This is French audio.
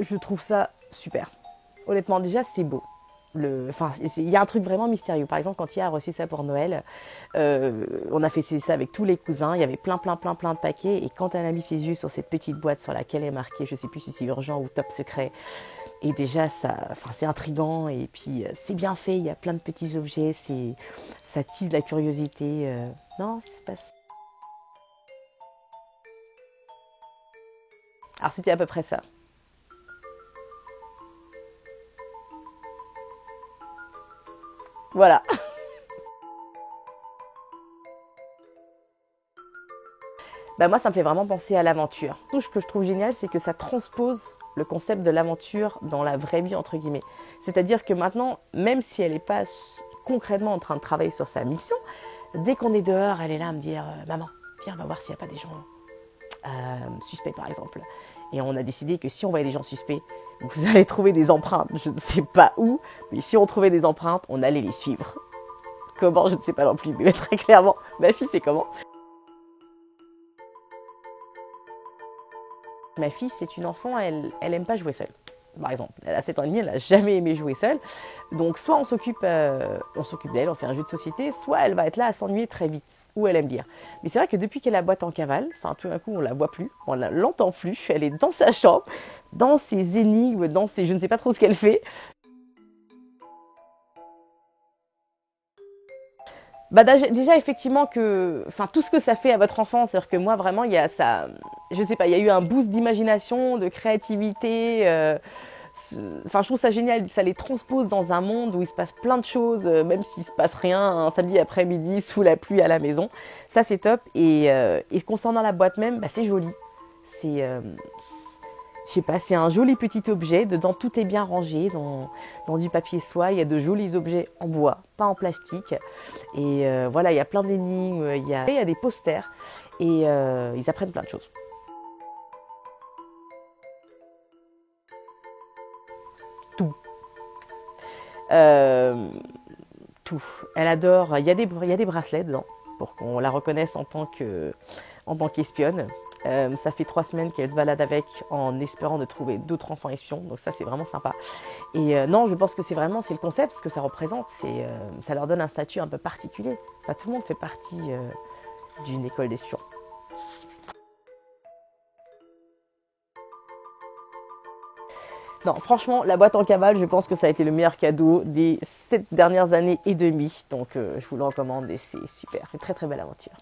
Je trouve ça super. Honnêtement, déjà, c'est beau. Il y a un truc vraiment mystérieux. Par exemple, quand il a reçu ça pour Noël, on a fait ça avec tous les cousins. Il y avait plein de paquets. Et quand elle a mis ses yeux sur cette petite boîte sur laquelle est marqué, je sais plus si c'est urgent ou top secret, et déjà, c'est intriguant. Et puis, c'est bien fait. Il y a plein de petits objets. Ça tise la curiosité. Non, ça se passe. Alors, c'était à peu près ça. Voilà. Bah moi, ça me fait vraiment penser à l'aventure. Tout ce que je trouve génial, c'est que ça transpose le concept de l'aventure dans la vraie vie, entre guillemets. C'est-à-dire que maintenant, même si elle n'est pas concrètement en train de travailler sur sa mission, dès qu'on est dehors, elle est là à me dire Maman, viens, on va voir s'il n'y a pas des gens suspects, par exemple. Et on a décidé que si on voyait des gens suspects, vous allez trouver des empreintes. Je ne sais pas où, mais si on trouvait des empreintes, on allait les suivre. Comment, je ne sais pas non plus, mais très clairement, ma fille, c'est comment. Ma fille, c'est une enfant, elle aime pas jouer seule. Par exemple, elle a 7 ans et demi, elle n'a jamais aimé jouer seule. Donc soit on s'occupe d'elle, on fait un jeu de société, soit elle va être là à s'ennuyer très vite, ou elle aime lire. Mais c'est vrai que depuis qu'elle a boîte en cavale, enfin tout d'un coup on la voit plus, on ne l'entend plus, elle est dans sa chambre, dans ses énigmes, dans ses, je ne sais pas trop ce qu'elle fait. Bah déjà effectivement que, enfin tout ce que ça fait à votre enfant, c'est-à-dire que moi vraiment il y a ça, je sais pas, il y a eu un boost d'imagination, de créativité. Enfin je trouve ça génial, ça les transpose dans un monde où il se passe plein de choses, même s'il se passe rien un samedi après-midi sous la pluie à la maison. Ça c'est top. Et concernant la boîte même, bah, c'est joli. C'est je sais pas, c'est un joli petit objet. Dedans, tout est bien rangé dans du papier soie. Il y a de jolis objets en bois, pas en plastique. Et voilà, il y a plein d'énigmes. Il y a des posters. Et ils apprennent plein de choses. Tout. Euh, tout. Elle adore. Il y a des bracelets dedans pour qu'on la reconnaisse en tant qu'espionne. Ça fait 3 semaines qu'elle se balade avec en espérant de trouver d'autres enfants espions. Donc ça, c'est vraiment sympa. Et non, je pense que c'est le concept, ce que ça représente. Ça leur donne un statut un peu particulier. Pas tout le monde fait partie d'une école d'espions. Non, franchement, la boîte en cavale, je pense que ça a été le meilleur cadeau des 7 dernières années et demie. Donc, je vous le recommande et c'est super. Une très très belle aventure.